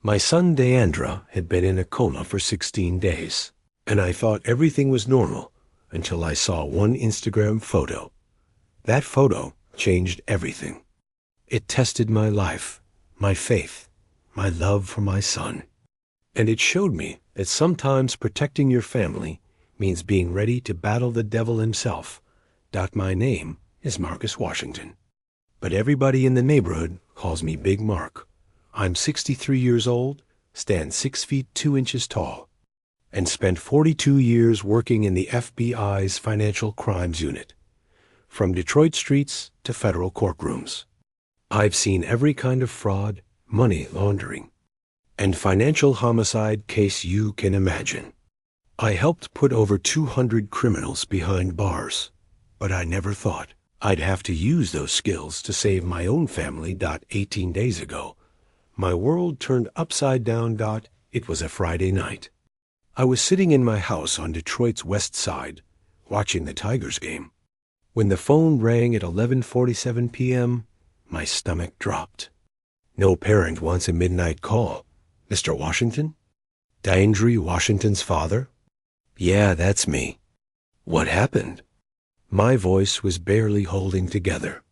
My son Deandra had been in a coma for 16 days, and I thought everything was normal until I saw one Instagram photo. That photo changed everything. It tested my life, my faith, my love for my son. And it showed me that sometimes protecting your family means being ready to battle the devil himself. My name is Marcus Washington, but everybody in the neighborhood calls me Big Mark. I'm 63 years old, stand 6 feet 2 inches tall, and spent 42 years working in the FBI's Financial Crimes Unit, from Detroit streets to federal courtrooms. I've seen every kind of fraud, money laundering, and financial homicide case you can imagine. I helped put over 200 criminals behind bars, but I never thought I'd have to use those skills to save my own family. 18 days ago, my world turned upside down. It was a Friday night. I was sitting in my house on Detroit's west side, watching the Tigers game. When the phone rang at 11:47 p.m., my stomach dropped. No parent wants a midnight call. Mr. Washington? Deandre Washington's father? Yeah, that's me. What happened? My voice was barely holding together.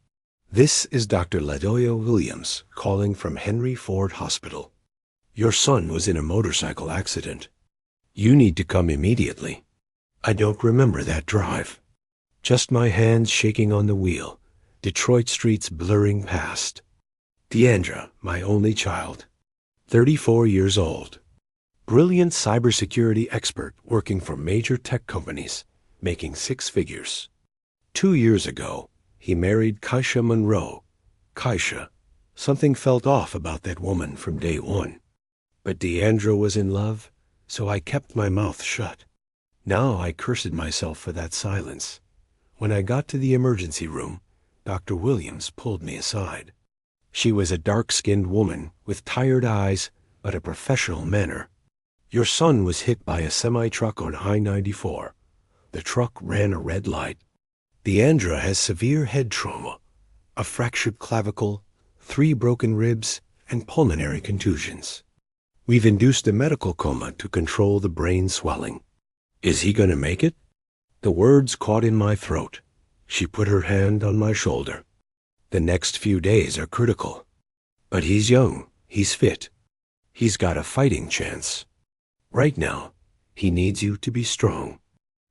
This is Dr. LaDoya Williams calling from Henry Ford Hospital. Your son was in a motorcycle accident. You need to come immediately. I don't remember that drive. Just my hands shaking on the wheel, Detroit streets blurring past. Deandra, my only child, 34 years old. Brilliant cybersecurity expert working for major tech companies, making 6 figures. 2 years ago, he married Kaisha Monroe. Kaisha, something felt off about that woman from day one. But Deandra was in love, so I kept my mouth shut. Now I cursed myself for that silence. When I got to the emergency room, Dr. Williams pulled me aside. She was a dark-skinned woman with tired eyes but a professional manner. Your son was hit by a semi-truck on I-94. The truck ran a red light. Deandra has severe head trauma, a fractured clavicle, 3 broken ribs, and pulmonary contusions. We've induced a medical coma to control the brain swelling. Is he going to make it? The words caught in my throat. She put her hand on my shoulder. The next few days are critical. But he's young, he's fit. He's got a fighting chance. Right now, he needs you to be strong.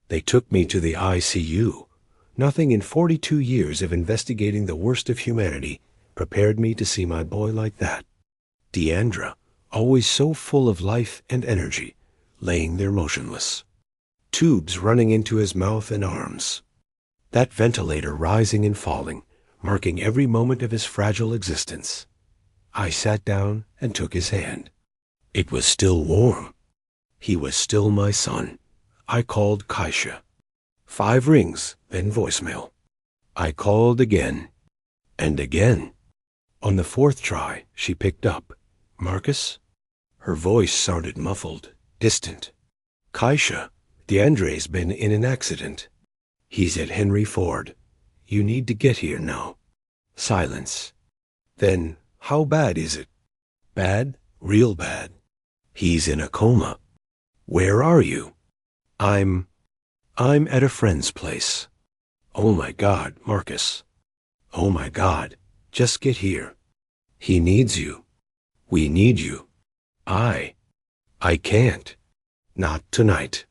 They took me to the ICU. Nothing in 42 years of investigating the worst of humanity prepared me to see my boy like that. Deandra, always so full of life and energy, laying there motionless. Tubes running into his mouth and arms. That ventilator rising and falling, marking every moment of his fragile existence. I sat down and took his hand. It was still warm. He was still my son. I called Kaisha. 5 rings, then voicemail. I called again and again. On the 4th try, she picked up. Marcus? Her voice sounded muffled, distant. Kaisha, Deandre's been in an accident. He's at Henry Ford. You need to get here now. Silence. Then, how bad is it? Bad? Real bad. He's in a coma. Where are you? I'm at a friend's place. Oh my God, Marcus. Oh my God, just get here. He needs you. We need you. I can't. Not tonight.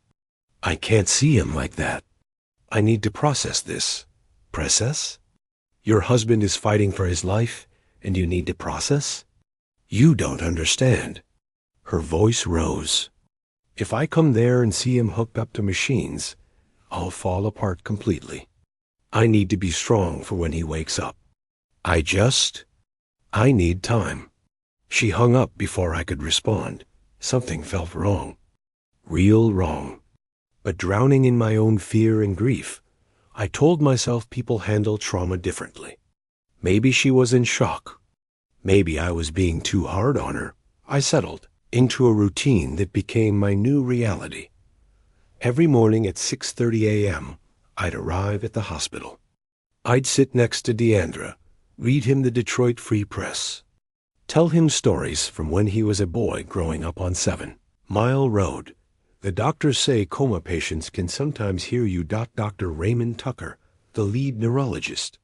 I can't see him like that. I need to process this. Process? Your husband is fighting for his life, and you need to process? You don't understand. Her voice rose. If I come there and see him hooked up to machines, I'll fall apart completely. I need to be strong for when he wakes up. I need time. She hung up before I could respond. Something felt wrong. Real wrong. But drowning in my own fear and grief, I told myself people handle trauma differently. Maybe she was in shock. Maybe I was being too hard on her. I settled into a routine that became my new reality. Every morning at 6:30 a.m., I'd arrive at the hospital. I'd sit next to Deandra, read him the Detroit Free Press, Tell him stories from when he was a boy growing up on 7 Mile Road. The doctors say coma patients can sometimes hear you. Dr. Raymond Tucker, the lead neurologist,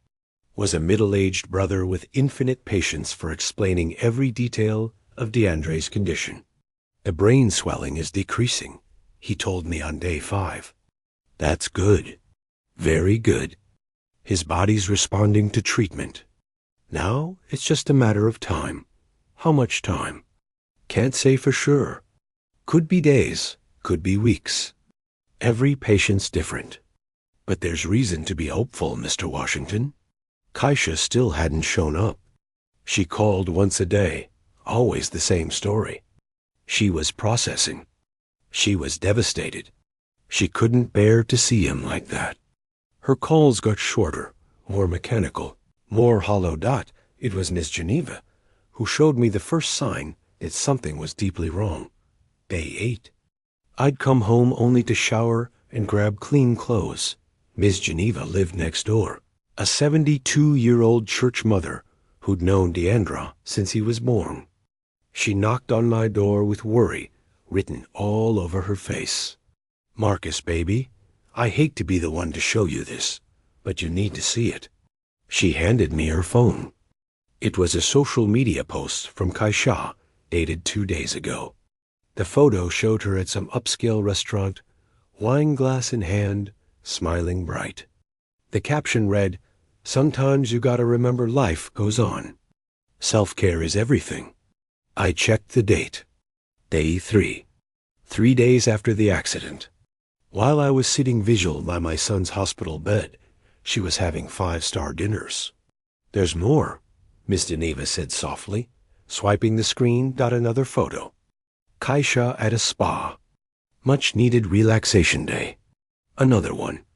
was a middle-aged brother with infinite patience for explaining every detail of DeAndre's condition. The brain swelling is decreasing, he told me on day 5. That's good. Very good. His body's responding to treatment. Now it's just a matter of time. How much time? Can't say for sure. Could be days, could be weeks. Every patient's different. But there's reason to be hopeful, Mr. Washington. Kaisha still hadn't shown up. She called once a day, always the same story. She was processing. She was devastated. She couldn't bear to see him like that. Her calls got shorter, more mechanical, more hollow. It was Miss Geneva who showed me the first sign that something was deeply wrong. Day 8. I'd come home only to shower and grab clean clothes. Miss Geneva lived next door, a 72-year-old church mother who'd known Deandra since he was born. She knocked on my door with worry written all over her face. Marcus, baby, I hate to be the one to show you this, but you need to see it. She handed me her phone. It was a social media post from Kaisha, dated 2 days ago. The photo showed her at some upscale restaurant, wine glass in hand, smiling bright. The caption read, "Sometimes you gotta remember life goes on. Self-care is everything." I checked the date. Day 3. 3 days after the accident. While I was sitting vigil by my son's hospital bed, she was having 5-star dinners. There's more, Miss Geneva said softly, swiping the screen. Another photo. Kaisha at a spa. Much-needed relaxation day. Another one.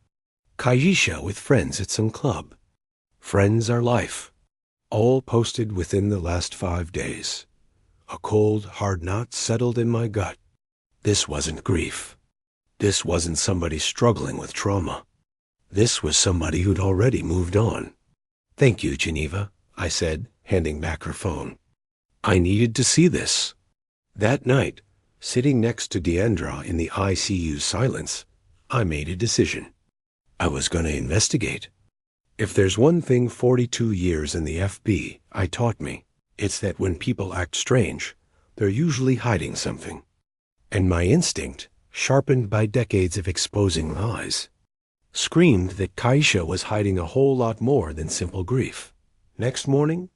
Kaisha with friends at some club. Friends are life. All posted within the last 5 days. A cold, hard knot settled in my gut. This wasn't grief. This wasn't somebody struggling with trauma. This was somebody who'd already moved on. Thank you, Geneva, I said, handing back her phone. I needed to see this. That night, sitting next to Deandra in the ICU's silence, I made a decision. I was going to investigate. If there's one thing 42 years in the FBI taught me, it's that when people act strange, they're usually hiding something. And my instinct, sharpened by decades of exposing lies, screamed that Kaisha was hiding a whole lot more than simple grief. Next morning,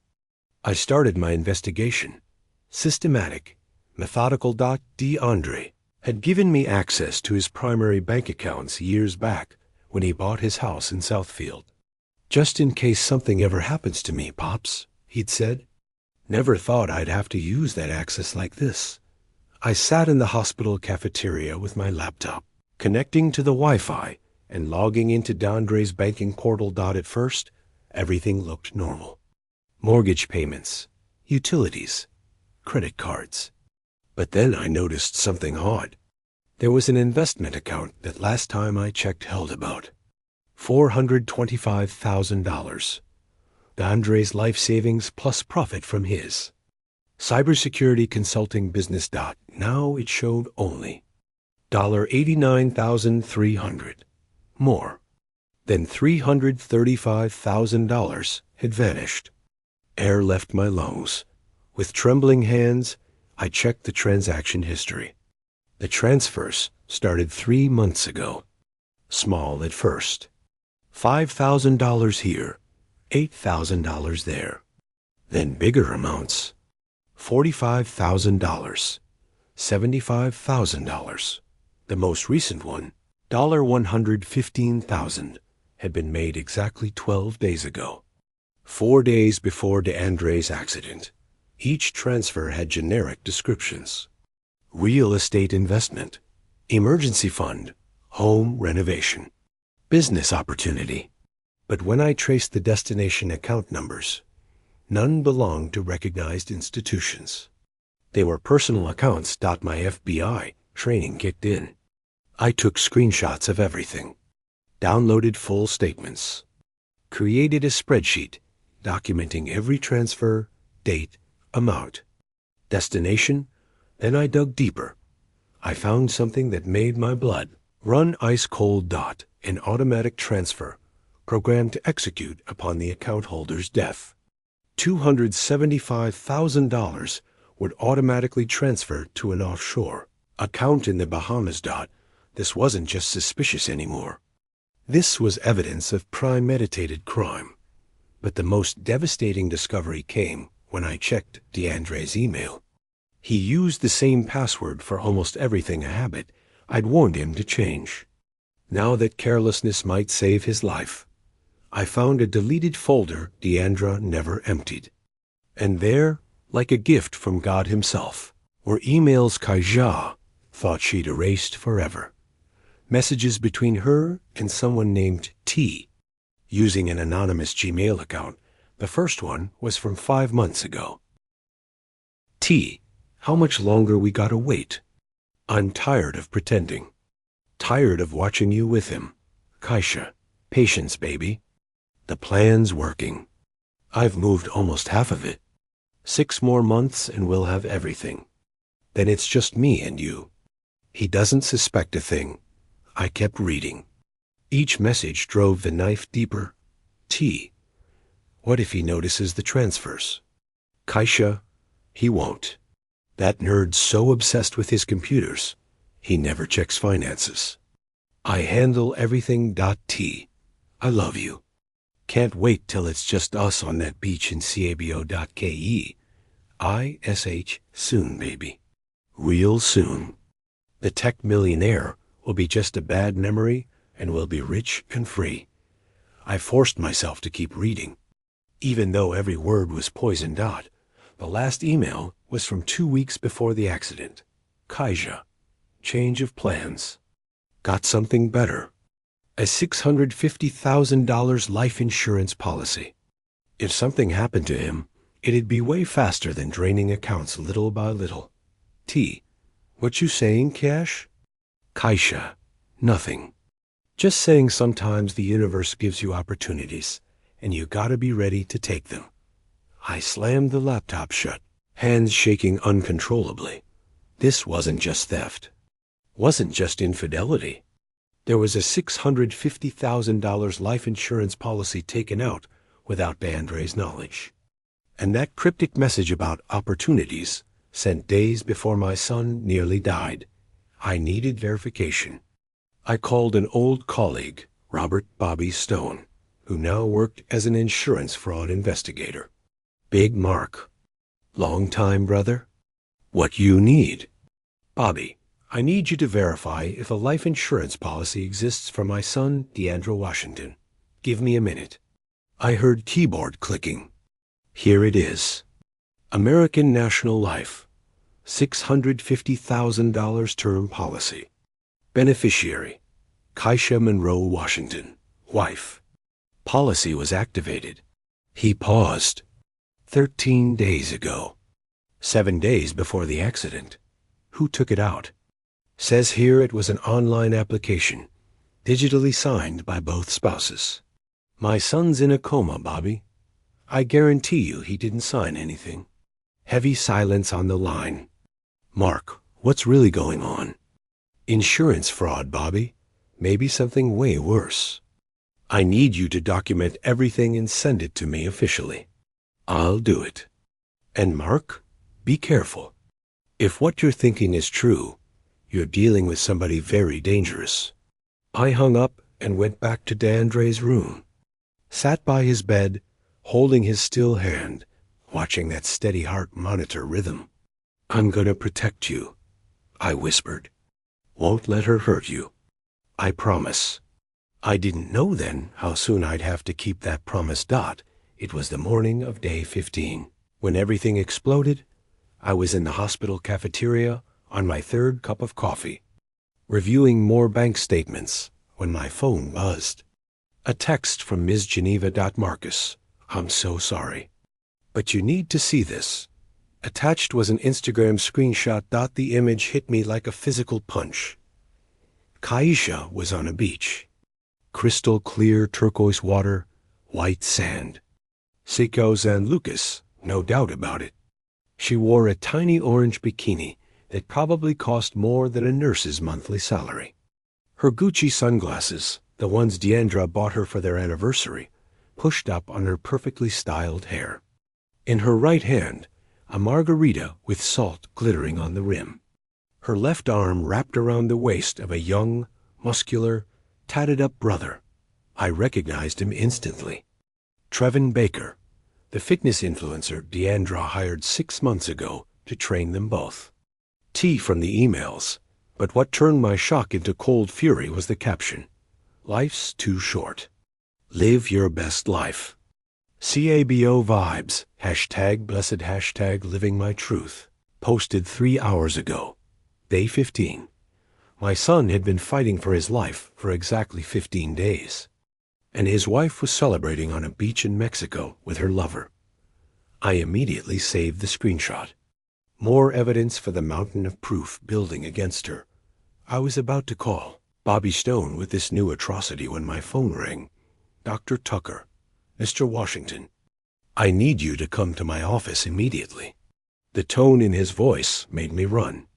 I started my investigation. Systematic, methodical. DeAndre had given me access to his primary bank accounts years back when he bought his house in Southfield. Just in case something ever happens to me, Pops, he'd said. Never thought I'd have to use that access like this. I sat in the hospital cafeteria with my laptop, connecting to the Wi-Fi and logging into DeAndre's banking portal. At first, everything looked normal. Mortgage payments, utilities, credit cards. But then I noticed something odd. There was an investment account that last time I checked held about $425,000. DeAndre's life savings plus profit from his cybersecurity consulting business. Now it showed only $89,300. More than $335,000 had vanished. Air left my lungs. With trembling hands, I checked the transaction history. The transfers started 3 months ago. Small at first. $5,000 here, $8,000 there. Then bigger amounts. $45,000, $75,000. The most recent one, $115,000, had been made exactly 12 days ago. 4 days before DeAndre's accident. Each transfer had generic descriptions. Real estate investment, emergency fund, home renovation, business opportunity. But when I traced the destination account numbers, none belonged to recognized institutions. They were personal accounts. My FBI training kicked in. I took screenshots of everything, downloaded full statements, created a spreadsheet documenting every transfer, date, Amount. Destination. Then I dug deeper. I found something that made my blood run ice cold. An automatic transfer, programmed to execute upon the account holder's death. $275,000 would automatically transfer to an offshore account in the Bahamas. This wasn't just suspicious anymore. This was evidence of premeditated crime. But the most devastating discovery came when I checked DeAndre's email. He used the same password for almost everything, a habit I'd warned him to change. Now that carelessness might save his life, I found a deleted folder Deandra never emptied. And there, like a gift from God himself, were emails Kaija thought she'd erased forever. Messages between her and someone named T, using an anonymous Gmail account. The first one was from 5 months ago. T, how much longer we gotta wait? I'm tired of pretending. Tired of watching you with him. Kaisha, patience, baby. The plan's working. I've moved almost half of it. 6 more months and we'll have everything. Then it's just me and you. He doesn't suspect a thing. I kept reading. Each message drove the knife deeper. T, what if he notices the transfers? Kaisha, he won't. That nerd's so obsessed with his computers, he never checks finances. I handle everything. T, I love you. Can't wait till it's just us on that beach in Cabo.ke. ISH, soon, baby. Real soon. The tech millionaire will be just a bad memory and will be rich and free. I forced myself to keep reading, even though every word was poison. The last email was from 2 weeks before the accident. Kaija, change of plans. Got something better. A $650,000 life insurance policy. If something happened to him, it'd be way faster than draining accounts little by little. T, what you saying, Cash? Kaisha, nothing. Just saying sometimes the universe gives you opportunities, and you gotta be ready to take them. I slammed the laptop shut, hands shaking uncontrollably. This wasn't just theft. Wasn't just infidelity. There was a $650,000 life insurance policy taken out without Bandre's knowledge. And that cryptic message about opportunities, sent days before my son nearly died. I needed verification. I called an old colleague, Robert Bobby Stone, who now worked as an insurance fraud investigator. Big Mark. Long time, brother? What you need? Bobby, I need you to verify if a life insurance policy exists for my son, Deandra Washington. Give me a minute. I heard keyboard clicking. Here it is. American National Life. $650,000 term policy. Beneficiary, Kaisha Monroe Washington, wife. Policy was activated. He paused. 13 days ago. 7 days before the accident. Who took it out? Says here it was an online application, digitally signed by both spouses. My son's in a coma, Bobby. I guarantee you he didn't sign anything. Heavy silence on the line. Mark, what's really going on? Insurance fraud, Bobby. Maybe something way worse. I need you to document everything and send it to me officially. I'll do it. And Mark, be careful. If what you're thinking is true, you're dealing with somebody very dangerous. I hung up and went back to Deandre's room. Sat by his bed, holding his still hand, watching that steady heart monitor rhythm. I'm gonna protect you, I whispered. Won't let her hurt you. I promise. I didn't know then how soon I'd have to keep that promise. It was the morning of day 15. When everything exploded, I was in the hospital cafeteria on my 3rd cup of coffee, reviewing more bank statements when my phone buzzed. A text from Ms. Geneva. Marcus, I'm so sorry, but you need to see this. Attached was an Instagram screenshot. The image hit me like a physical punch. Kaisha was on a beach. Crystal clear turquoise water, white sand. Seiko San Lucas, no doubt about it. She wore a tiny orange bikini that probably cost more than a nurse's monthly salary. Her Gucci sunglasses, the ones Deandra bought her for their anniversary, pushed up on her perfectly styled hair. In her right hand, a margarita with salt glittering on the rim. Her left arm wrapped around the waist of a young, muscular, tatted-up brother. I recognized him instantly. Trevin Baker, the fitness influencer Deandra hired 6 months ago to train them both. T from the emails, but what turned my shock into cold fury was the caption. Life's too short. Live your best life. CABO vibes, #blessed living my truth, posted 3 hours ago. Day 15. My son had been fighting for his life for exactly 15 days, and his wife was celebrating on a beach in Mexico with her lover. I immediately saved the screenshot. More evidence for the mountain of proof building against her. I was about to call Bobby Stone with this new atrocity when my phone rang. Dr. Tucker, Mr. Washington, I need you to come to my office immediately. The tone in his voice made me run.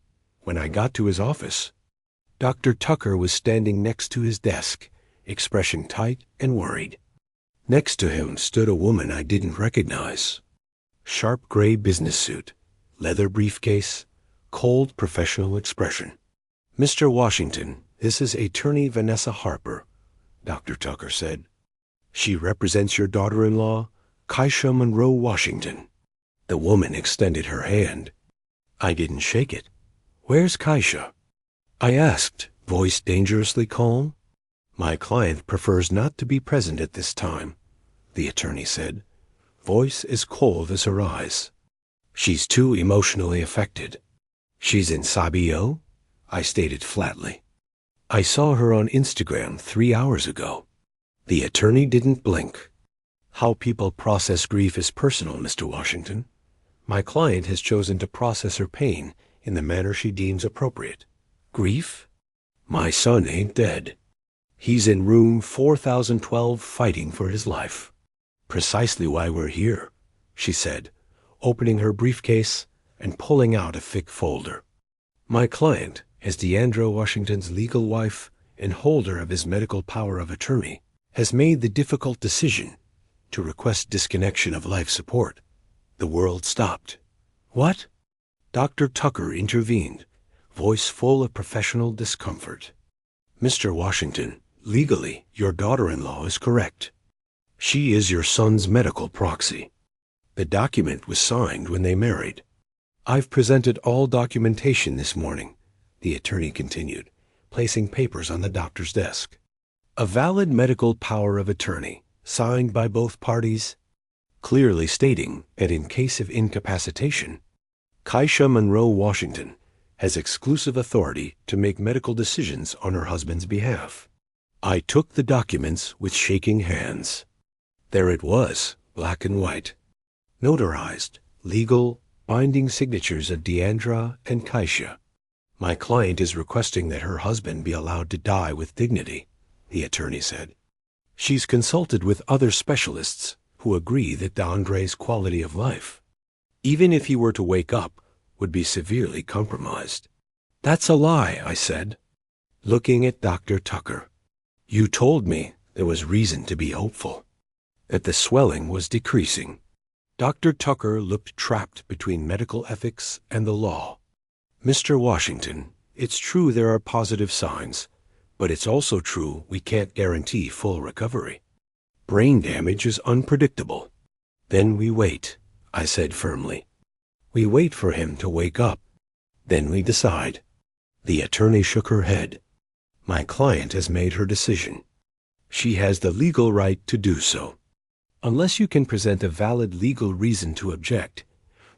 When I got to his office, Dr. Tucker was standing next to his desk, expression tight and worried. Next to him stood a woman I didn't recognize. Sharp gray business suit, leather briefcase, cold professional expression. Mr. Washington, this is Attorney Vanessa Harper, Dr. Tucker said. She represents your daughter-in-law, Kaisha Monroe Washington. The woman extended her hand. I didn't shake it. Where's Kaisha? I asked, voice dangerously calm. My client prefers not to be present at this time, the attorney said, voice as cold as her eyes. She's too emotionally affected. She's in Sabio? I stated flatly. I saw her on Instagram 3 hours ago. The attorney didn't blink. How people process grief is personal, Mr. Washington. My client has chosen to process her pain in the manner she deems appropriate. Grief? My son ain't dead. He's in room 4012 fighting for his life. Precisely why we're here, she said, opening her briefcase and pulling out a thick folder. My client, as Deandra Washington's legal wife and holder of his medical power of attorney, has made the difficult decision to request disconnection of life support. The world stopped. What? Dr. Tucker intervened, voice full of professional discomfort. Mr. Washington, legally, your daughter-in-law is correct. She is your son's medical proxy. The document was signed when they married. I've presented all documentation this morning, the attorney continued, placing papers on the doctor's desk. A valid medical power of attorney, signed by both parties, clearly stating that in case of incapacitation, Kaisha Monroe Washington has exclusive authority to make medical decisions on her husband's behalf. I took the documents with shaking hands. There it was, black and white. Notarized, legal, binding signatures of Deandra and Kaisha. My client is requesting that her husband be allowed to die with dignity, the attorney said. She's consulted with other specialists who agree that Deandre's quality of life, even if he were to wake up, would be severely compromised. That's a lie, I said, looking at Dr. Tucker. You told me there was reason to be hopeful, that the swelling was decreasing. Dr. Tucker looked trapped between medical ethics and the law. Mr. Washington, it's true there are positive signs, but it's also true we can't guarantee full recovery. Brain damage is unpredictable. Then we wait, I said firmly. We wait for him to wake up. Then we decide. The attorney shook her head. My client has made her decision. She has the legal right to do so. Unless you can present a valid legal reason to object,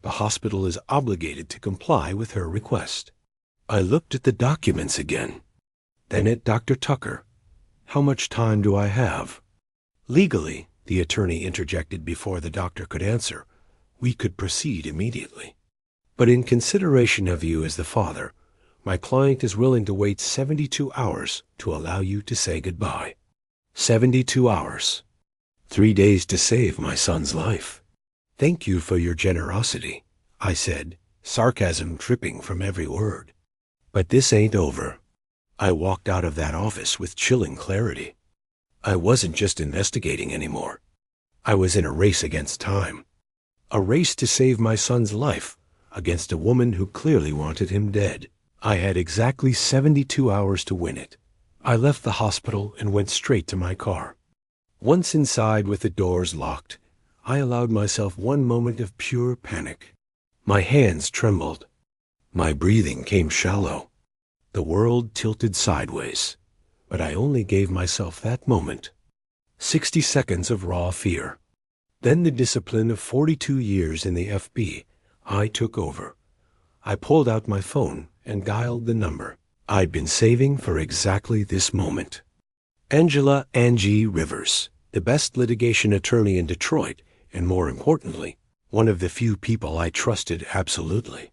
the hospital is obligated to comply with her request. I looked at the documents again, then at Dr. Tucker. How much time do I have? Legally, the attorney interjected before the doctor could answer, we could proceed immediately. But in consideration of you as the father, my client is willing to wait 72 hours to allow you to say goodbye. 72 hours. 3 days to save my son's life. Thank you for your generosity, I said, sarcasm dripping from every word. But this ain't over. I walked out of that office with chilling clarity. I wasn't just investigating anymore. I was in a race against time. A race to save my son's life against a woman who clearly wanted him dead. I had exactly 72 hours to win it. I left the hospital and went straight to my car. Once inside with the doors locked, I allowed myself one moment of pure panic. My hands trembled. My breathing came shallow. The world tilted sideways, but I only gave myself that moment. 60 seconds of raw fear. Then the discipline of 42 years in the FB. I took over. I pulled out my phone and dialed the number I'd been saving for exactly this moment. Angela Angie Rivers, the best litigation attorney in Detroit, and more importantly, one of the few people I trusted absolutely.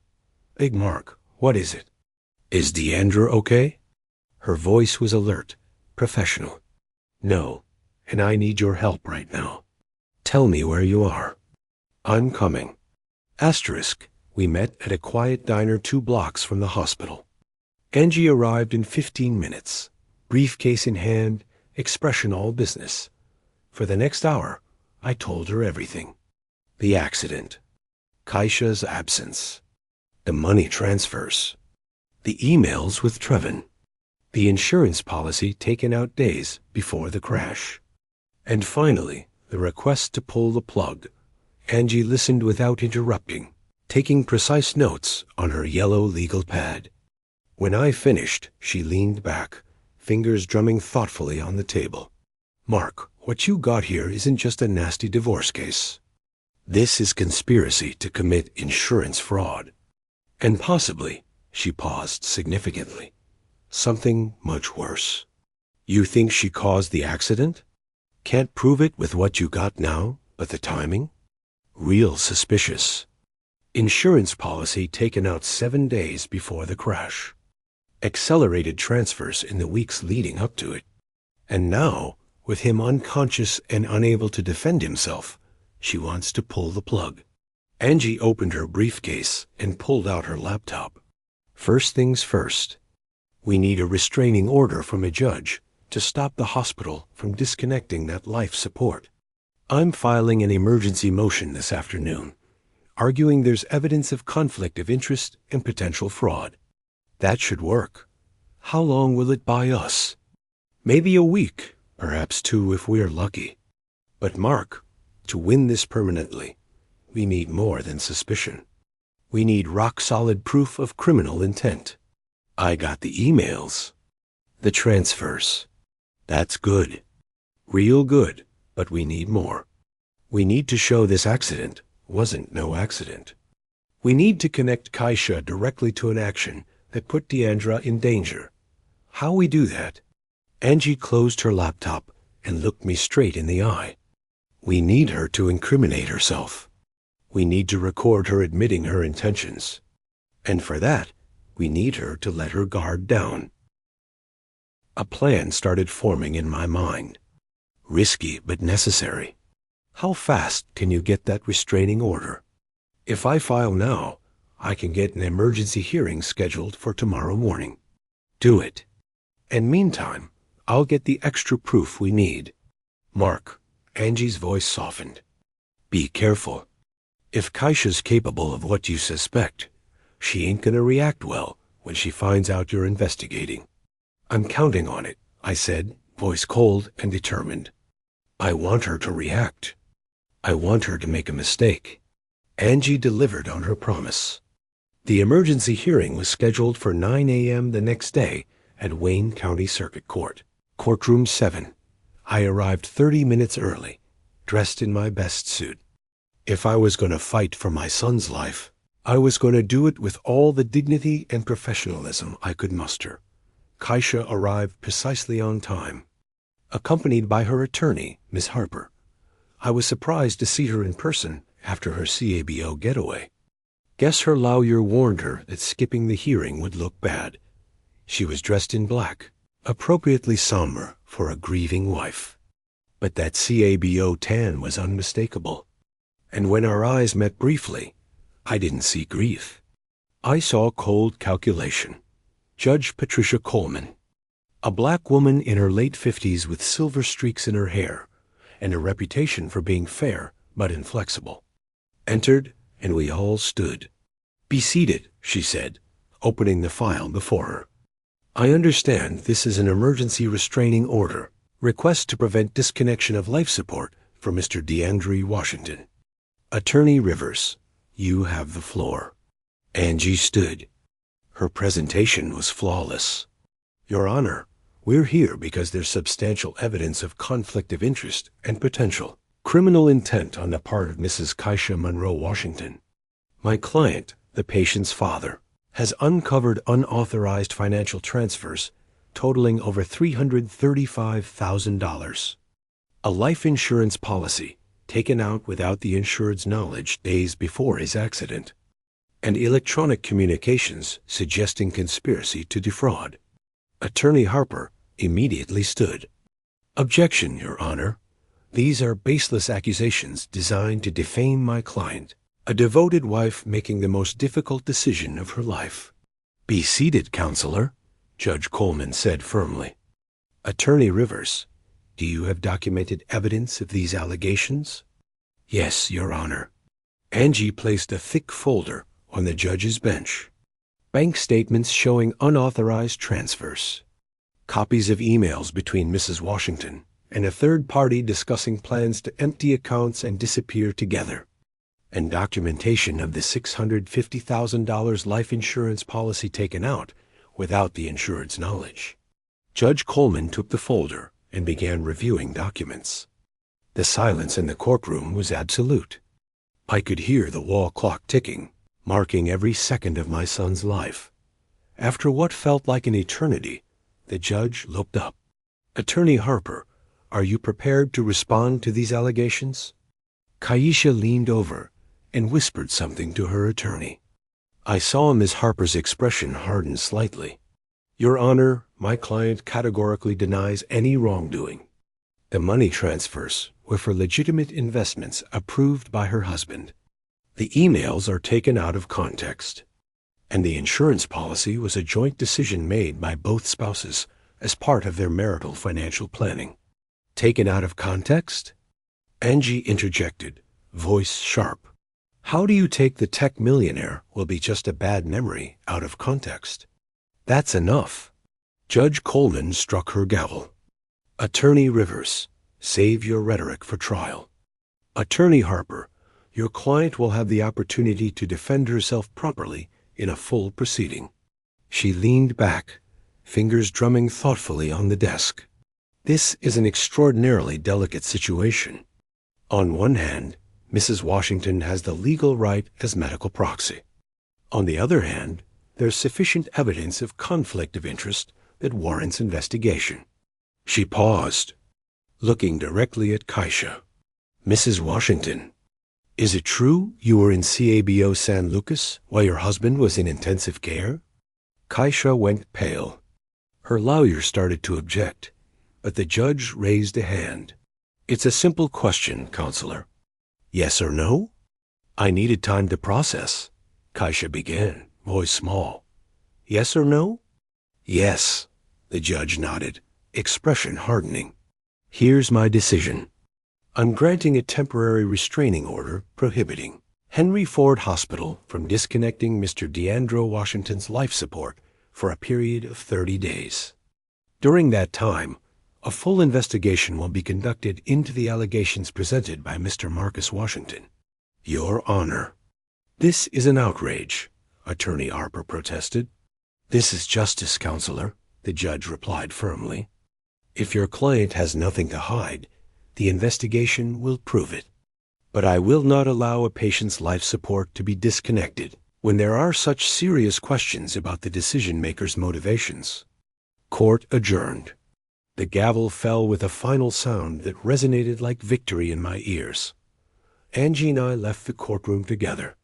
Big Mark, what is it? Is Deandra okay? Her voice was alert, professional. No, and I need your help right now. Tell me where you are. I'm coming. Asterisk, we met at a quiet diner 2 blocks from the hospital. Angie arrived in 15 minutes, briefcase in hand, expression all business. For the next hour, I told her everything. The accident, Kaisha's absence, the money transfers, the emails with Trevin, the insurance policy taken out days before the crash, and finally, the request to pull the plug. Angie listened without interrupting, taking precise notes on her yellow legal pad. When I finished, she leaned back, fingers drumming thoughtfully on the table. Mark, what you got here isn't just a nasty divorce case. This is conspiracy to commit insurance fraud. And possibly, she paused significantly, something much worse. You think she caused the accident? Can't prove it with what you got now, but the timing? Real suspicious. Insurance policy taken out 7 days before the crash. Accelerated transfers in the weeks leading up to it. And now, with him unconscious and unable to defend himself, she wants to pull the plug. Angie opened her briefcase and pulled out her laptop. First things first. We need a restraining order from a judge to stop the hospital from disconnecting that life support. I'm filing an emergency motion this afternoon, arguing there's evidence of conflict of interest and potential fraud. That should work. How long will it buy us? Maybe a week, perhaps 2 if we're lucky. But Mark, to win this permanently, we need more than suspicion. We need rock-solid proof of criminal intent. I got the emails. The transfers. That's good. Real good, but we need more. We need to show this accident wasn't no accident. We need to connect Kaisha directly to an action that put Deandra in danger. How we do that? Angie closed her laptop and looked me straight in the eye. We need her to incriminate herself. We need to record her admitting her intentions. And for that, we need her to let her guard down. A plan started forming in my mind. Risky but necessary. How fast can you get that restraining order? If I file now, I can get an emergency hearing scheduled for tomorrow morning. Do it. And meantime, I'll get the extra proof we need. Mark, Angie's voice softened. Be careful. If Kaisha's capable of what you suspect, she ain't gonna react well when she finds out you're investigating. I'm counting on it, I said, voice cold and determined. I want her to react. I want her to make a mistake. Angie delivered on her promise. The emergency hearing was scheduled for 9 a.m. the next day at Wayne County Circuit Court, Courtroom 7. I arrived 30 minutes early, dressed in my best suit. If I was going to fight for my son's life, I was going to do it with all the dignity and professionalism I could muster. Kaisha arrived precisely on time, accompanied by her attorney, Miss Harper. I was surprised to see her in person after her CABO getaway. Guess her lawyer warned her that skipping the hearing would look bad. She was dressed in black, appropriately somber for a grieving wife. But that CABO tan was unmistakable. And when our eyes met briefly, I didn't see grief. I saw cold calculation. Judge Patricia Coleman, a black woman in her late 50s with silver streaks in her hair and a reputation for being fair but inflexible, entered, and we all stood. "Be seated," she said, opening the file before her. "I understand this is an emergency restraining order, request to prevent disconnection of life support for Mr. DeAndre Washington. Attorney Rivers, you have the floor." Angie stood. Her presentation was flawless. "Your Honor, we're here because there's substantial evidence of conflict of interest and potential criminal intent on the part of Mrs. Keisha Monroe Washington. My client, the patient's father, has uncovered unauthorized financial transfers totaling over $335,000. A life insurance policy taken out without the insured's knowledge days before his accident, and electronic communications suggesting conspiracy to defraud." Attorney Harper immediately stood. "Objection, Your Honor. These are baseless accusations designed to defame my client, a devoted wife making the most difficult decision of her life." "Be seated, Counselor," Judge Coleman said firmly. "Attorney Rivers, do you have documented evidence of these allegations?" "Yes, Your Honor." Angie placed a thick folder on the judge's bench. Bank statements showing unauthorized transfers, copies of emails between Mrs. Washington and a third party discussing plans to empty accounts and disappear together, and documentation of the $650,000 life insurance policy taken out without the insured's knowledge. Judge Coleman took the folder and began reviewing documents. The silence in the courtroom was absolute. I could hear the wall clock ticking, marking every second of my son's life. After what felt like an eternity, the judge looked up. "Attorney Harper, are you prepared to respond to these allegations?" Keisha leaned over and whispered something to her attorney. I saw Ms. Harper's expression harden slightly. "Your Honor, my client categorically denies any wrongdoing. The money transfers were for legitimate investments approved by her husband. The emails are taken out of context, and the insurance policy was a joint decision made by both spouses as part of their marital financial planning." "Taken out of context?" Angie interjected, voice sharp. "How do you take the tech millionaire will be just a bad memory out of context?" "That's enough." Judge Coleman struck her gavel. "Attorney Rivers, save your rhetoric for trial. Attorney Harper, your client will have the opportunity to defend herself properly in a full proceeding." She leaned back, fingers drumming thoughtfully on the desk. "This is an extraordinarily delicate situation. On one hand, Mrs. Washington has the legal right as medical proxy. On the other hand, there's sufficient evidence of conflict of interest that warrants investigation." She paused, looking directly at Keisha. "Mrs. Washington, is it true you were in CABO San Lucas while your husband was in intensive care?" Keisha went pale. Her lawyer started to object, but the judge raised a hand. "It's a simple question, Counselor. Yes or no?" "I needed time to process," Keisha began, voice small. "Yes or no?" "Yes," the judge nodded, expression hardening. "Here's my decision. I'm granting a temporary restraining order prohibiting Henry Ford Hospital from disconnecting Mr. DeAndre Washington's life support for a period of 30 days. During that time, a full investigation will be conducted into the allegations presented by Mr. Marcus Washington." "Your Honor." "This is an outrage," Attorney Harper protested. "This is justice, Counselor," the judge replied firmly. "If your client has nothing to hide, the investigation will prove it. But I will not allow a patient's life support to be disconnected when there are such serious questions about the decision-maker's motivations." Court adjourned. The gavel fell with a final sound that resonated like victory in my ears. Angie and I left the courtroom together.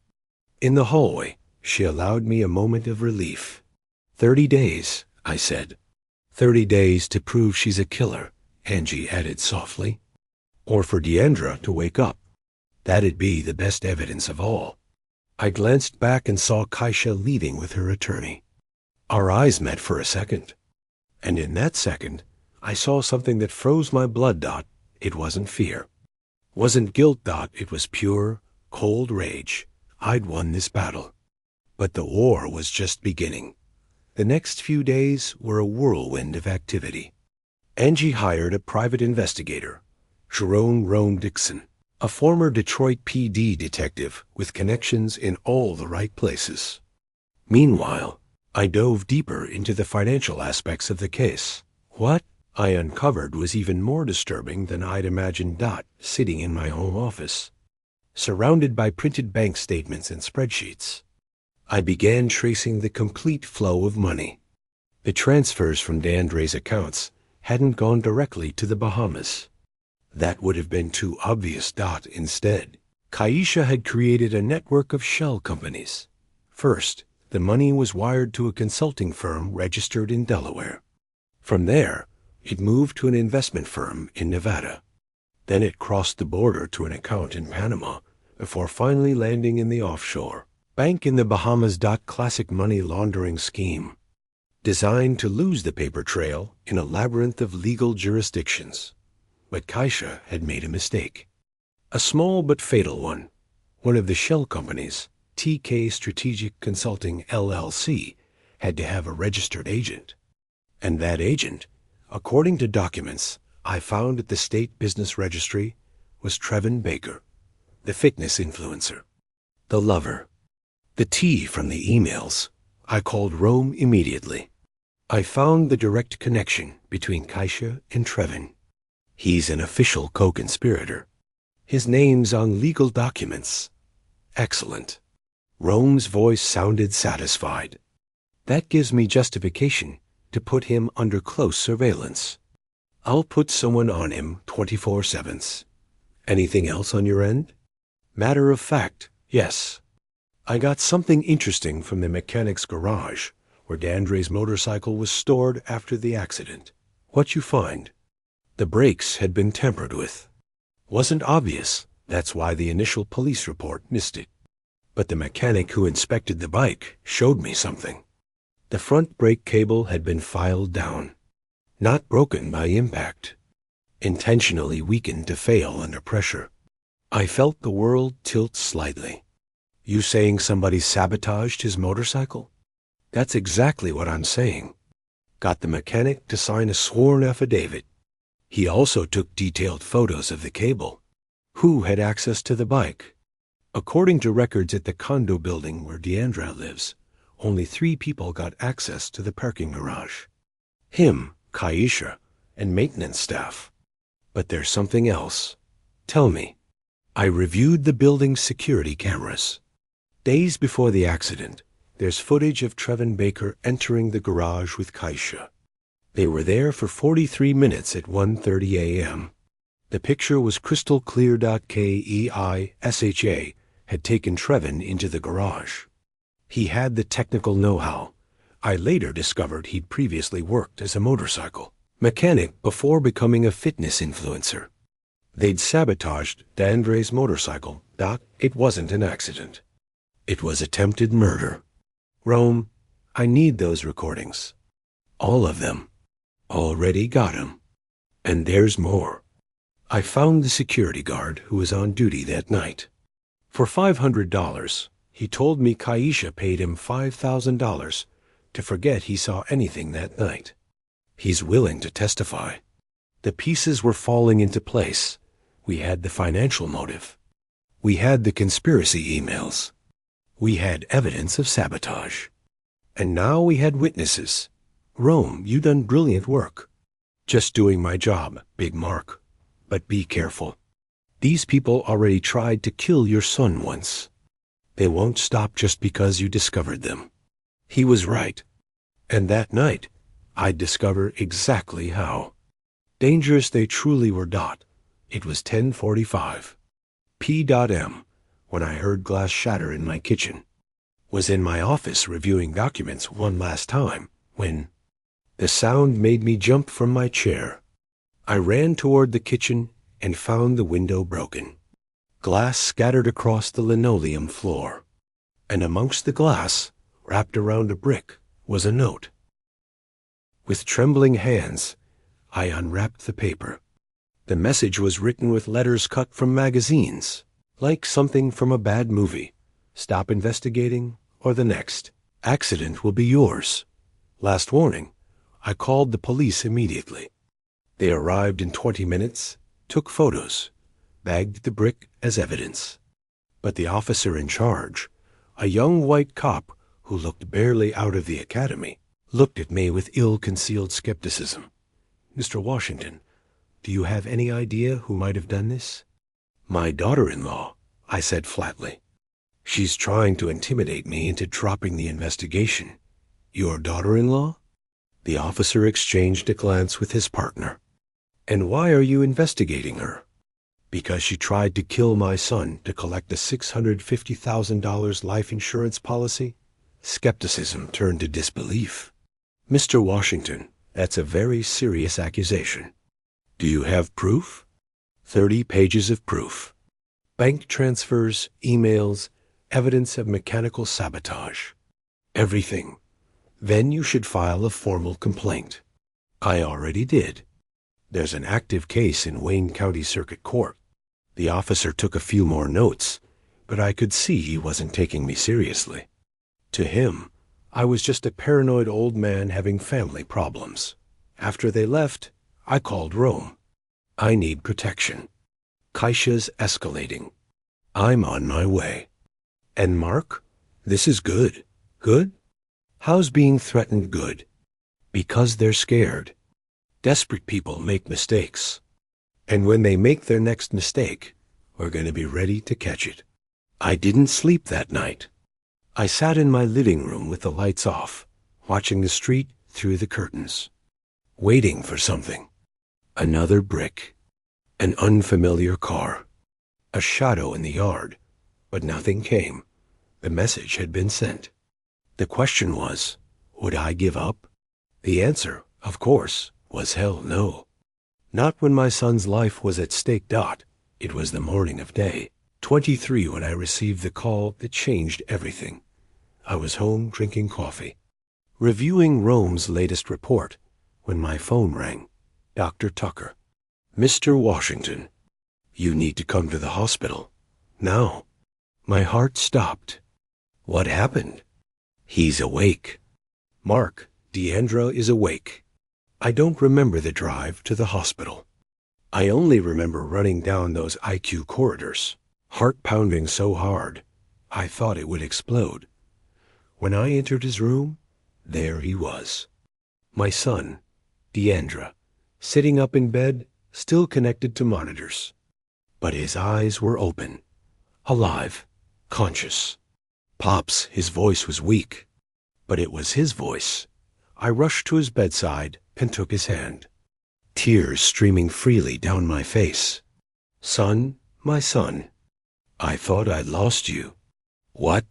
In the hallway, she allowed me a moment of relief. 30 days, I said. 30 days to prove she's a killer, Angie added softly. Or for Deandra to wake up. That'd be the best evidence of all. I glanced back and saw Kaisha leaving with her attorney. Our eyes met for a second. And in that second, I saw something that froze my blood. It wasn't fear. Wasn't guilt. It was pure, cold rage. I'd won this battle. But the war was just beginning. The next few days were a whirlwind of activity. Angie hired a private investigator, Jerome Rome Dixon, a former Detroit PD detective with connections in all the right places. Meanwhile, I dove deeper into the financial aspects of the case. What I uncovered was even more disturbing than I'd imagined. Sitting in my home office, surrounded by printed bank statements and spreadsheets, I began tracing the complete flow of money. The transfers from DeAndre's accounts hadn't gone directly to the Bahamas. That would have been too obvious. Instead, Kaisha had created a network of shell companies. First, the money was wired to a consulting firm registered in Delaware. From there, it moved to an investment firm in Nevada. Then it crossed the border to an account in Panama before finally landing in the offshore bank in the Bahamas. Classic money laundering scheme, designed to lose the paper trail in a labyrinth of legal jurisdictions. But Kaisha had made a mistake. A small but fatal one. One of the shell companies, TK Strategic Consulting LLC, had to have a registered agent. And that agent, according to documents I found at the State Business Registry, was Trevin Baker, the fitness influencer, the lover. The T from the emails. I called Rome immediately. I found the direct connection between Kaisha and Trevin. He's an official co-conspirator. His name's on legal documents. Excellent. Rome's voice sounded satisfied. That gives me justification to put him under close surveillance. I'll put someone on him 24/7. Anything else on your end? Matter of fact, yes. I got something interesting from the mechanic's garage, where DeAndre's motorcycle was stored after the accident. What you find? The brakes had been tampered with. Wasn't obvious. That's why the initial police report missed it. But the mechanic who inspected the bike showed me something. The front brake cable had been filed down. Not broken by impact. Intentionally weakened to fail under pressure. I felt the world tilt slightly. You saying somebody sabotaged his motorcycle? That's exactly what I'm saying. Got the mechanic to sign a sworn affidavit. He also took detailed photos of the cable. Who had access to the bike? According to records at the condo building where DeAndre lives, only 3 people got access to the parking garage. Him, Kaisha, and maintenance staff. But there's something else. Tell me. I reviewed the building's security cameras. Days before the accident, there's footage of Trevin Baker entering the garage with Kaisha. They were there for 43 minutes at 1:30 a.m. The picture was crystal clear. Keisha had taken Trevin into the garage. He had the technical know-how. I later discovered he'd previously worked as a motorcycle mechanic before becoming a fitness influencer. They'd sabotaged DeAndre's motorcycle. It wasn't an accident. It was attempted murder. Rome, I need those recordings. All of them. Already got 'em. And there's more. I found the security guard who was on duty that night. For $500, he told me Kaisha paid him $5,000 to forget he saw anything that night. He's willing to testify. The pieces were falling into place. We had the financial motive. We had the conspiracy emails. We had evidence of sabotage. And now we had witnesses. Rome, you done brilliant work. Just doing my job, Big Mark. But be careful. These people already tried to kill your son once. They won't stop just because you discovered them. He was right. And that night, I'd discover exactly how. Dangerous they truly were. It was 10:45. P.M. when I heard glass shatter in my kitchen. Was in my office reviewing documents one last time when the sound made me jump from my chair. I ran toward the kitchen and found the window broken. Glass scattered across the linoleum floor. And amongst the glass, wrapped around a brick, was a note. With trembling hands, I unwrapped the paper. The message was written with letters cut from magazines, like something from a bad movie. Stop investigating, or the next accident will be yours. Last warning. I called the police immediately. They arrived in 20 minutes, took photos, bagged the brick as evidence. But the officer in charge, a young white cop who looked barely out of the academy, looked at me with ill-concealed skepticism. "Mr. Washington, do you have any idea who might have done this?" "My daughter-in-law," I said flatly. "She's trying to intimidate me into dropping the investigation." "Your daughter-in-law?" The officer exchanged a glance with his partner. "And why are you investigating her?" "Because she tried to kill my son to collect a $650,000 life insurance policy." Skepticism turned to disbelief. "Mr. Washington, that's a very serious accusation." "Do you have proof?" 30 pages of proof. Bank transfers, emails, evidence of mechanical sabotage. Everything. Then you should file a formal complaint. I already did. There's an active case in Wayne County Circuit Court. The officer took a few more notes, but I could see he wasn't taking me seriously. To him, I was just a paranoid old man having family problems. After they left, I called Rome. I need protection. Kaisha's escalating. I'm on my way. And Mark? This is good. Good? How's being threatened good? Because they're scared. Desperate people make mistakes. And when they make their next mistake, we're going to be ready to catch it. I didn't sleep that night. I sat in my living room with the lights off, watching the street through the curtains, waiting for something. Another brick. An unfamiliar car. A shadow in the yard. But nothing came. The message had been sent. The question was, would I give up? The answer, of course, was hell no. Not when my son's life was at stake. It was the morning of day 23 when I received the call that changed everything. I was home drinking coffee, reviewing Rome's latest report, when my phone rang. Dr. Tucker. "Mr. Washington, you need to come to the hospital. Now." My heart stopped. "What happened?" "He's awake. Mark, Deandra is awake." I don't remember the drive to the hospital. I only remember running down those IQ corridors, heart pounding so hard, I thought it would explode. When I entered his room, there he was. My son, Deandra, sitting up in bed, still connected to monitors. But his eyes were open, alive, conscious. "Pops," his voice was weak, but it was his voice. I rushed to his bedside and took his hand, tears streaming freely down my face. "Son, my son, I thought I'd lost you." "What?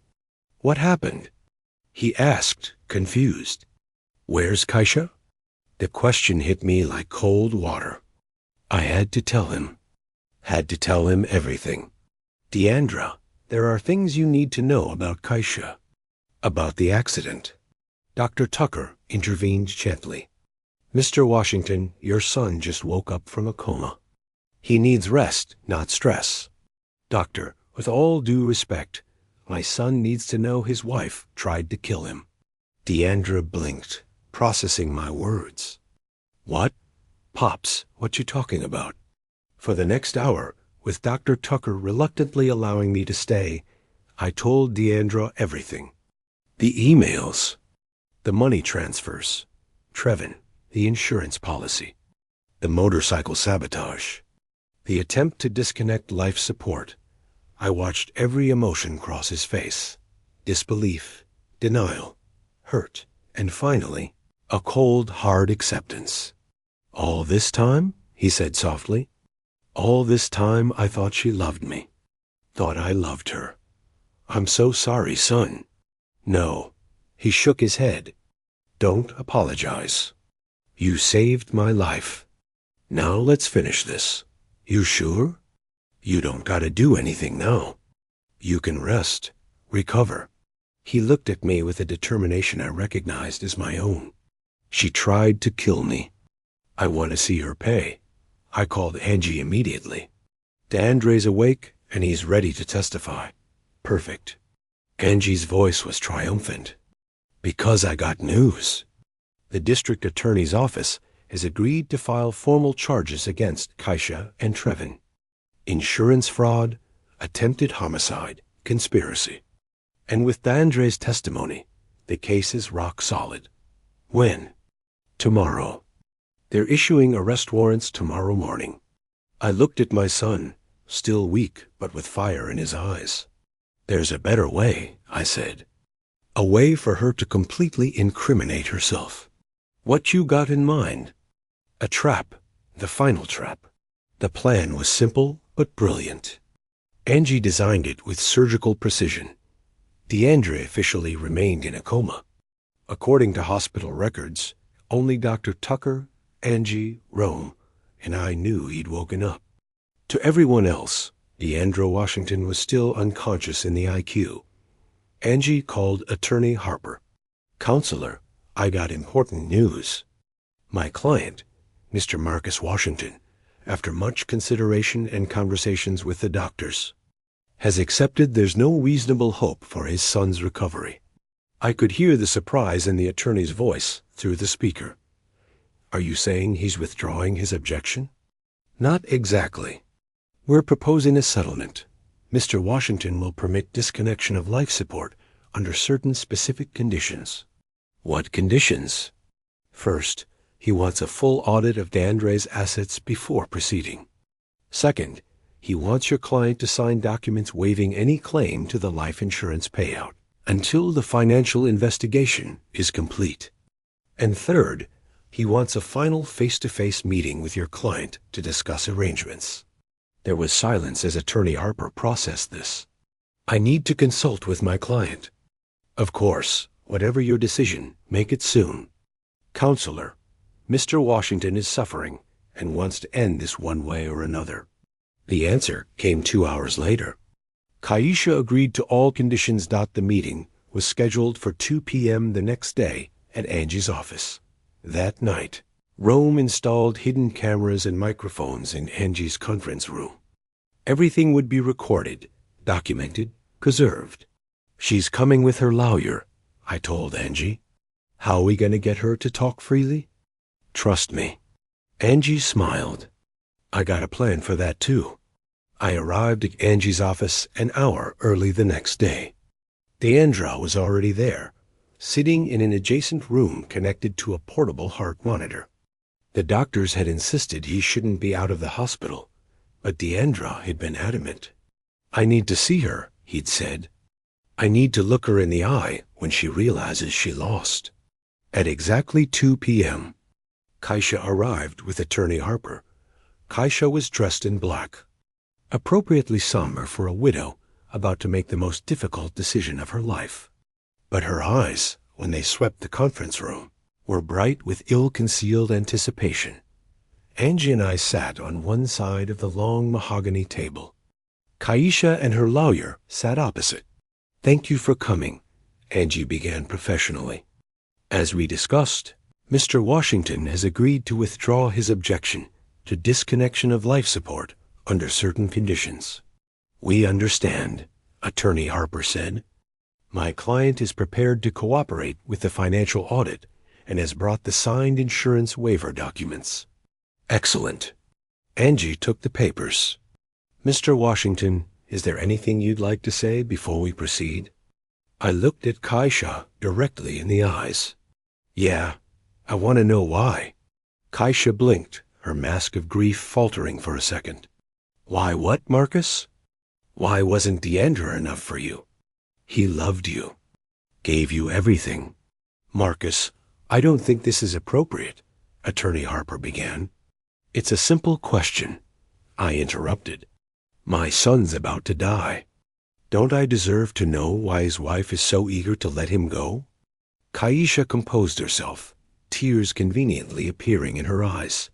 What happened?" he asked, confused. "Where's Kaisha?" The question hit me like cold water. I had to tell him. Had to tell him everything. "Deandra, there are things you need to know about Kaisha. About the accident." Dr. Tucker intervened gently. "Mr. Washington, your son just woke up from a coma. He needs rest, not stress. Doctor, with all due respect, my son needs to know his wife tried to kill him." Deandra blinked, processing my words. "What? Pops, what you talking about?" For the next hour, with Dr. Tucker reluctantly allowing me to stay, I told Deandra everything. The emails, the money transfers, Trevin, the insurance policy, the motorcycle sabotage, the attempt to disconnect life support. I watched every emotion cross his face. Disbelief, denial, hurt, and finally, a cold, hard acceptance. "All this time?" he said softly. "All this time I thought she loved me. Thought I loved her. I'm so sorry, son." "No." He shook his head. "Don't apologize. You saved my life. Now let's finish this. You sure? You don't gotta do anything now. You can rest, recover. He looked at me with a determination I recognized as my own. She tried to kill me. I want to see her pay. I called Angie immediately. DeAndre's awake, and he's ready to testify. Perfect. Angie's voice was triumphant. Because I got news. The district attorney's office has agreed to file formal charges against Kaisha and Trevin. Insurance fraud, attempted homicide, conspiracy. And with DeAndre's testimony, the case is rock solid. When? Tomorrow. They're issuing arrest warrants tomorrow morning. I looked at my son, still weak but with fire in his eyes. There's a better way, I said. A way for her to completely incriminate herself. What you got in mind? A trap, the final trap. The plan was simple but brilliant. Angie designed it with surgical precision. DeAndre officially remained in a coma. According to hospital records, only Dr. Tucker, Angie, Rome, and I knew he'd woken up. To everyone else, DeAndre Washington was still unconscious in the IQ. Angie called Attorney Harper. Counselor, I got important news. My client, Mr. Marcus Washington, after much consideration and conversations with the doctors, has accepted there's no reasonable hope for his son's recovery. I could hear the surprise in the attorney's voice through the speaker. Are you saying he's withdrawing his objection? Not exactly. We're proposing a settlement. Mr. Washington will permit disconnection of life support under certain specific conditions. What conditions? First, he wants a full audit of DeAndre's assets before proceeding. Second, he wants your client to sign documents waiving any claim to the life insurance payout until the financial investigation is complete. And third, he wants a final face-to-face meeting with your client to discuss arrangements. There was silence as Attorney Harper processed this. I need to consult with my client. Of course, whatever your decision, make it soon. Counselor, Mr. Washington is suffering and wants to end this one way or another. The answer came 2 hours later. Kaisha agreed to all conditions. The meeting was scheduled for 2 p.m. the next day at Angie's office. That night, Rome installed hidden cameras and microphones in Angie's conference room. Everything would be recorded, documented, preserved. She's coming with her lawyer, I told Angie. How are we going to get her to talk freely? Trust me. Angie smiled. I got a plan for that too. I arrived at Angie's office an hour early the next day. DeAndre was already there, sitting in an adjacent room connected to a portable heart monitor. The doctors had insisted he shouldn't be out of the hospital, but DeAndre had been adamant. I need to see her, he'd said. I need to look her in the eye when she realizes she lost. At exactly 2 p.m., Kaisha arrived with Attorney Harper. Kaisha was dressed in black, appropriately somber for a widow about to make the most difficult decision of her life. But her eyes, when they swept the conference room, were bright with ill-concealed anticipation. Angie and I sat on one side of the long mahogany table. Kaisha and her lawyer sat opposite. Thank you for coming, Angie began professionally. As we discussed, Mr. Washington has agreed to withdraw his objection to disconnection of life support under certain conditions. We understand, Attorney Harper said. My client is prepared to cooperate with the financial audit and has brought the signed insurance waiver documents. Excellent. Angie took the papers. Mr. Washington, is there anything you'd like to say before we proceed? I looked at Kaisha directly in the eyes. Yeah, I want to know why. Kaisha blinked, her mask of grief faltering for a second. Why what, Marcus? Why wasn't DeAndre enough for you? He loved you, gave you everything. Marcus, I don't think this is appropriate, Attorney Harper began. It's a simple question, I interrupted. My son's about to die. Don't I deserve to know why his wife is so eager to let him go? Kaisha composed herself, tears conveniently appearing in her eyes.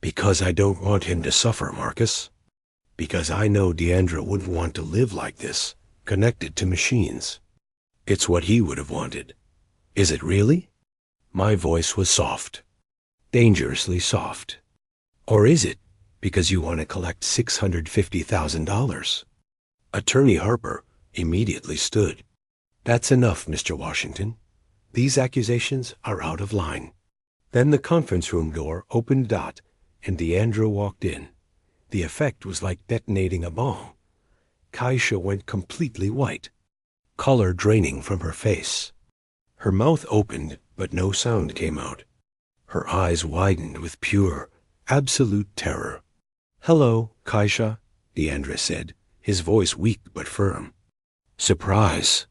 Because I don't want him to suffer, Marcus. Because I know DeAndre wouldn't want to live like this, connected to machines. It's what he would have wanted. Is it really? My voice was soft. Dangerously soft. Or is it because you want to collect $650,000? Attorney Harper immediately stood. That's enough, Mr. Washington. These accusations are out of line. Then the conference room door opened and Deandra walked in. The effect was like detonating a bomb. Kaisha went completely white, color draining from her face. Her mouth opened, but no sound came out. Her eyes widened with pure, absolute terror. "Hello, Kaisha," Deandra said, his voice weak but firm. Surprise.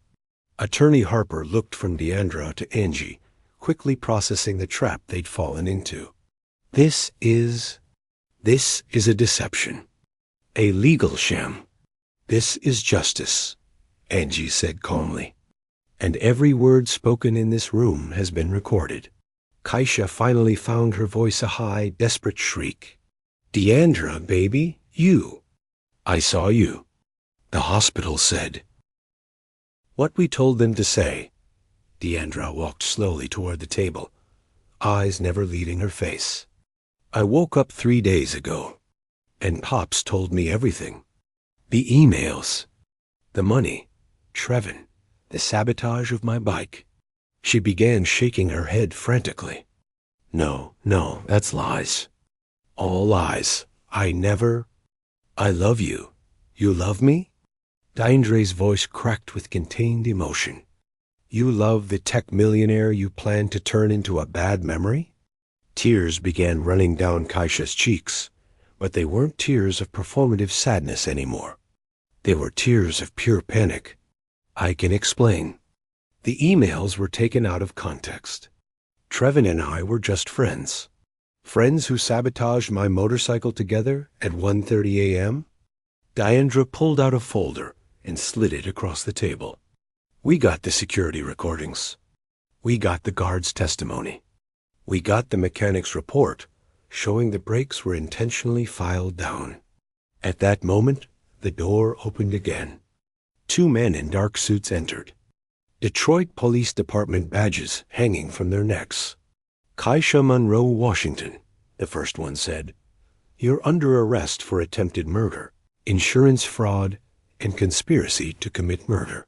Attorney Harper looked from Deandra to Angie, quickly processing the trap they'd fallen into. This is a deception. A legal sham. This is justice, Angie said calmly. And every word spoken in this room has been recorded. Kaisha finally found her voice a high, desperate shriek. Deandra, baby, you. I saw you. The hospital said. What we told them to say. Deandra walked slowly toward the table, eyes never leaving her face. I woke up 3 days ago, and Pops told me everything. The emails, the money, Trevin, the sabotage of my bike. She began shaking her head frantically. No, that's lies. All lies. I love you. You love me? Deandra's voice cracked with contained emotion. You love the tech millionaire you planned to turn into a bad memory? Tears began running down Kaisha's cheeks, but they weren't tears of performative sadness anymore. They were tears of pure panic. I can explain. The emails were taken out of context. Trevin and I were just friends. Friends who sabotaged my motorcycle together at 1:30 a.m.? Deandra pulled out a folder and slid it across the table. We got the security recordings. We got the guard's testimony. We got the mechanic's report showing the brakes were intentionally filed down. At that moment, the door opened again. 2 men in dark suits entered. Detroit Police Department badges hanging from their necks. Kaisha Monroe, Washington, the first one said. You're under arrest for attempted murder, insurance fraud, and conspiracy to commit murder.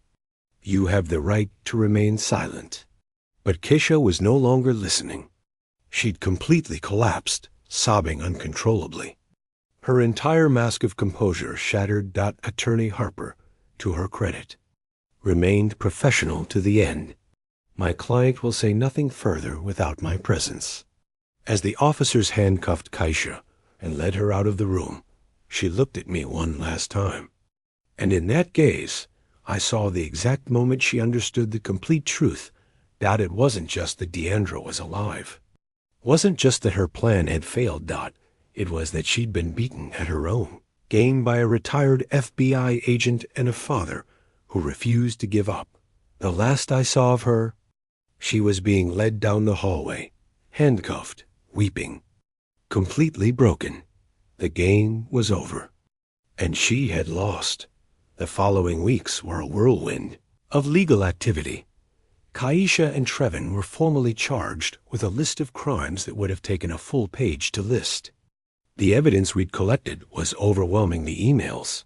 You have the right to remain silent. But Kaisha was no longer listening. She'd completely collapsed, sobbing uncontrollably. Her entire mask of composure shattered. Attorney Harper, to her credit, remained professional to the end. My client will say nothing further without my presence. As the officers handcuffed Kaisha and led her out of the room, she looked at me one last time. And in that gaze, I saw the exact moment she understood the complete truth, that it wasn't just that Deandra was alive. Wasn't just that her plan had failed. It was that she'd been beaten at her own game by a retired FBI agent and a father who refused to give up. The last I saw of her, she was being led down the hallway, handcuffed, weeping, completely broken. The game was over, and she had lost. The following weeks were a whirlwind of legal activity. Kaisha and Trevin were formally charged with a list of crimes that would have taken a full page to list. The evidence we'd collected was overwhelming. The emails,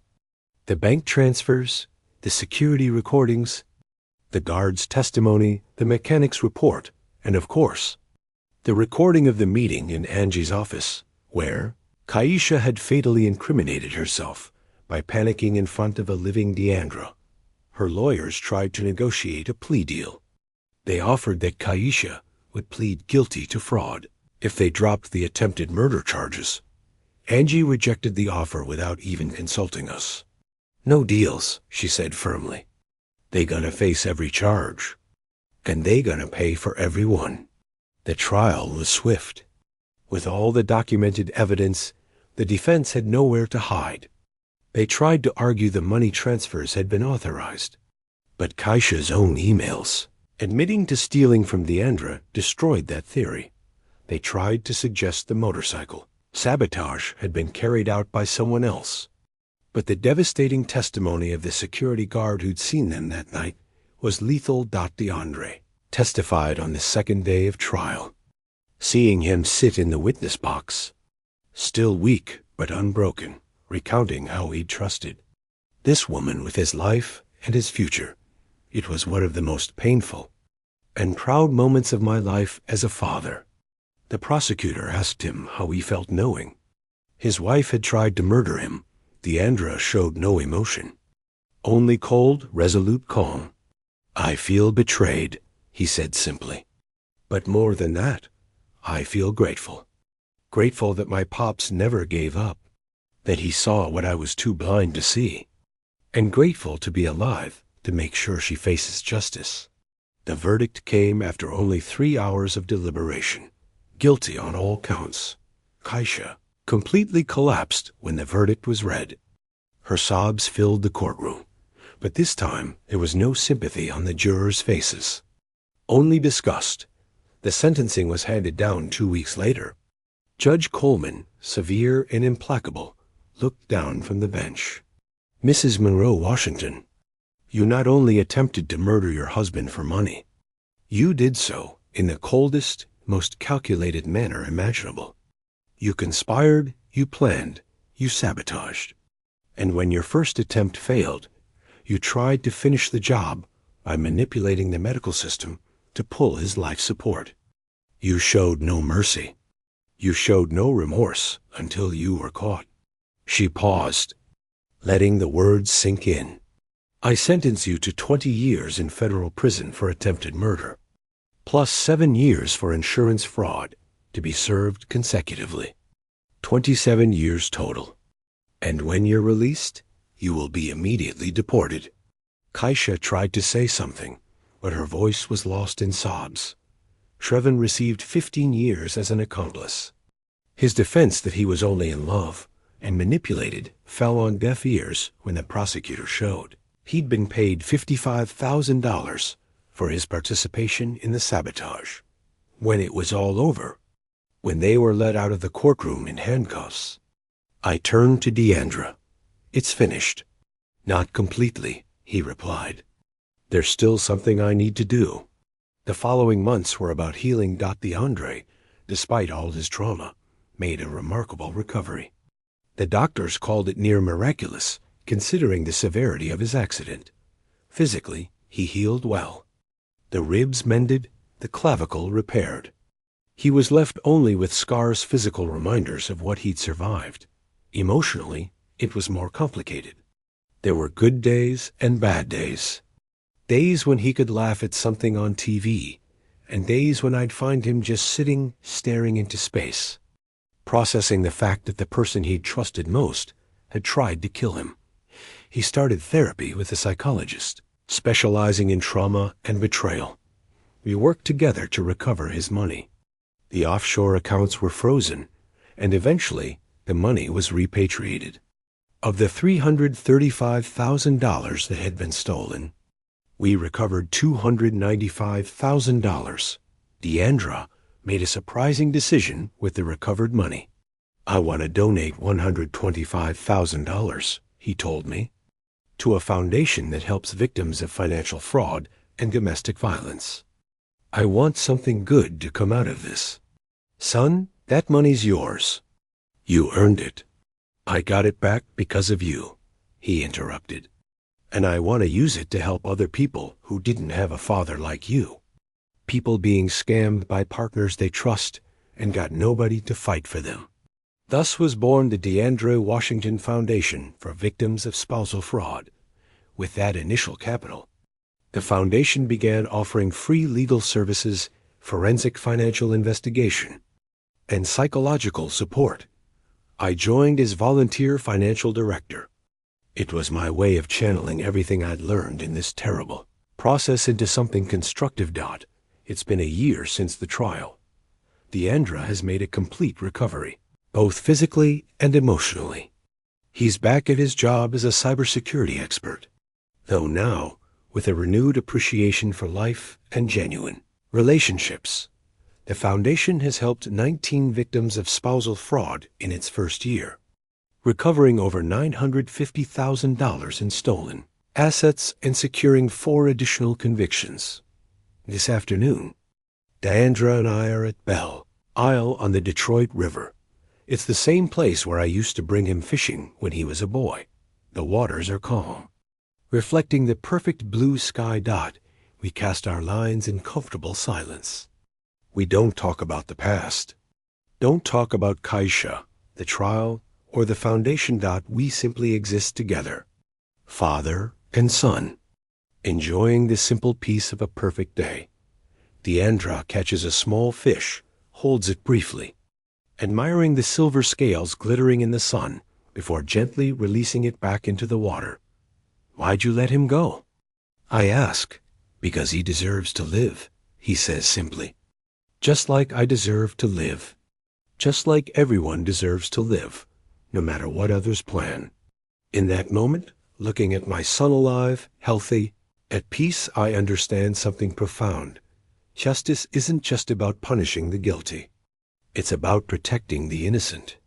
the bank transfers, the security recordings, the guard's testimony, the mechanic's report, and of course, the recording of the meeting in Angie's office, where Kaisha had fatally incriminated herself by panicking in front of a living Deandra. Her lawyers tried to negotiate a plea deal. They offered that Kaisha would plead guilty to fraud if they dropped the attempted murder charges. Angie rejected the offer without even consulting us. No deals, she said firmly. They gonna face every charge, and they gonna pay for every one. The trial was swift. With all the documented evidence, the defense had nowhere to hide. They tried to argue the money transfers had been authorized, but Kaisha's own emails, admitting to stealing from Deandra, destroyed that theory. They tried to suggest the motorcycle sabotage had been carried out by someone else, but the devastating testimony of the security guard who'd seen them that night was lethal. DeAndre testified on the second day of trial. Seeing him sit in the witness box, still weak but unbroken, recounting how he'd trusted this woman with his life and his future, it was one of the most painful and proud moments of my life as a father. The prosecutor asked him how he felt knowing his wife had tried to murder him. DeAndre showed no emotion, only cold, resolute calm. "I feel betrayed," he said simply. "But more than that, I feel grateful. Grateful that my pops never gave up, that he saw what I was too blind to see, and grateful to be alive to make sure she faces justice." The verdict came after only 3 hours of deliberation. Guilty on all counts. Kaisha completely collapsed when the verdict was read. Her sobs filled the courtroom, but this time there was no sympathy on the jurors' faces, only disgust. The sentencing was handed down 2 weeks later. Judge Coleman, severe and implacable, looked down from the bench. "Mrs. Monroe Washington, you not only attempted to murder your husband for money, you did so in the coldest, most calculated manner imaginable. You conspired, you planned, you sabotaged. And when your first attempt failed, you tried to finish the job by manipulating the medical system to pull his life support. You showed no mercy. You showed no remorse until you were caught." She paused, letting the words sink in. "I sentence you to 20 years in federal prison for attempted murder, plus 7 years for insurance fraud, to be served consecutively. 27 years total. And when you're released, you will be immediately deported." Kaisha tried to say something, but her voice was lost in sobs. Shrevin received 15 years as an accomplice. His defense that he was only in love and manipulated fell on deaf ears when the prosecutor showed he'd been paid $55,000 for his participation in the sabotage. When it was all over, when they were let out of the courtroom in handcuffs, I turned to DeAndre. "It's finished." "Not completely," he replied. "There's still something I need to do." The following months were about healing. DeAndre, despite all his trauma, made a remarkable recovery. The doctors called it near miraculous, considering the severity of his accident. Physically, he healed well. The ribs mended, the clavicle repaired. He was left only with scars, physical reminders of what he'd survived. Emotionally, it was more complicated. There were good days and bad days. Days when he could laugh at something on TV, and days when I'd find him just sitting, staring into space, processing the fact that the person he'd trusted most had tried to kill him. He started therapy with a psychologist, specializing in trauma and betrayal. We worked together to recover his money. The offshore accounts were frozen, and eventually the money was repatriated. Of the $335,000 that had been stolen, we recovered $295,000. DeAndre made a surprising decision with the recovered money. "I want to donate $125,000, he told me, to a foundation that helps victims of financial fraud and domestic violence. I want something good to come out of this." "Son, that money's yours. You earned it." "I got it back because of you," he interrupted. "And I want to use it to help other people who didn't have a father like you. People being scammed by partners they trust and got nobody to fight for them." Thus was born the DeAndre Washington Foundation for Victims of Spousal Fraud. With that initial capital, the foundation began offering free legal services, forensic financial investigation, and psychological support. I joined as volunteer financial director. It was my way of channeling everything I'd learned in this terrible process into something constructive. It's been a year since the trial. DeAndre has made a complete recovery, both physically and emotionally. He's back at his job as a cybersecurity expert, though now with a renewed appreciation for life and genuine relationships. The foundation has helped 19 victims of spousal fraud in its first year, recovering over $950,000 in stolen assets, and securing 4 additional convictions. This afternoon, Deandra and I are at Belle Isle on the Detroit River. It's the same place where I used to bring him fishing when he was a boy. The waters are calm. Reflecting the perfect blue sky dot, we cast our lines in comfortable silence. We don't talk about the past. Don't talk about Kaisha, the trial, or the foundation. We simply exist together, father and son, enjoying the simple peace of a perfect day. Deandra catches a small fish, holds it briefly, admiring the silver scales glittering in the sun before gently releasing it back into the water. "Why'd you let him go?" I ask. "Because he deserves to live," he says simply. "Just like I deserve to live. Just like everyone deserves to live, no matter what others plan." In that moment, looking at my son alive, healthy, at peace, I understand something profound. Justice isn't just about punishing the guilty. It's about protecting the innocent.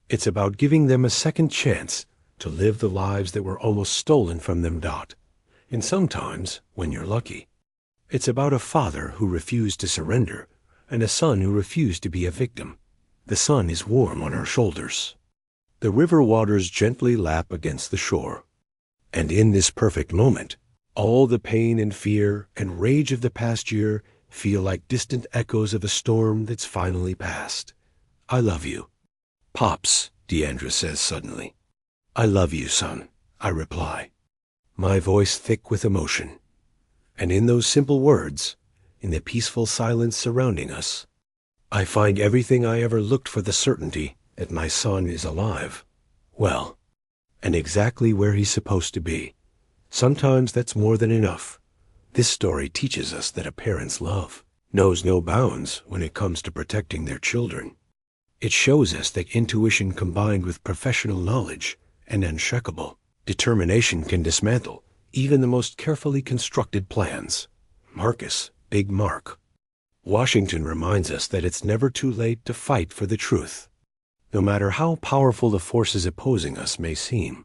It's about giving them a second chance to live the lives that were almost stolen from them. And sometimes, when you're lucky, it's about a father who refused to surrender and a son who refused to be a victim. The sun is warm on our shoulders. The river waters gently lap against the shore. And in this perfect moment, all the pain and fear and rage of the past year feel like distant echoes of a storm that's finally passed. "I love you." "Pops," Deandra says suddenly. "I love you, son," I reply, my voice thick with emotion. And in those simple words, in the peaceful silence surrounding us, I find everything I ever looked for: the certainty that my son is alive, well, and exactly where he's supposed to be. Sometimes that's more than enough. This story teaches us that a parent's love knows no bounds when it comes to protecting their children. It shows us that intuition combined with professional knowledge and unshakable determination can dismantle even the most carefully constructed plans. Marcus, Big Mark. Washington reminds us that it's never too late to fight for the truth, no matter how powerful the forces opposing us may seem.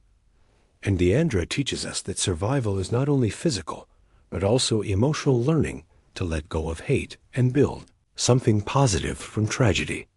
And Deandra teaches us that survival is not only physical, but also emotional learning to let go of hate and build something positive from tragedy.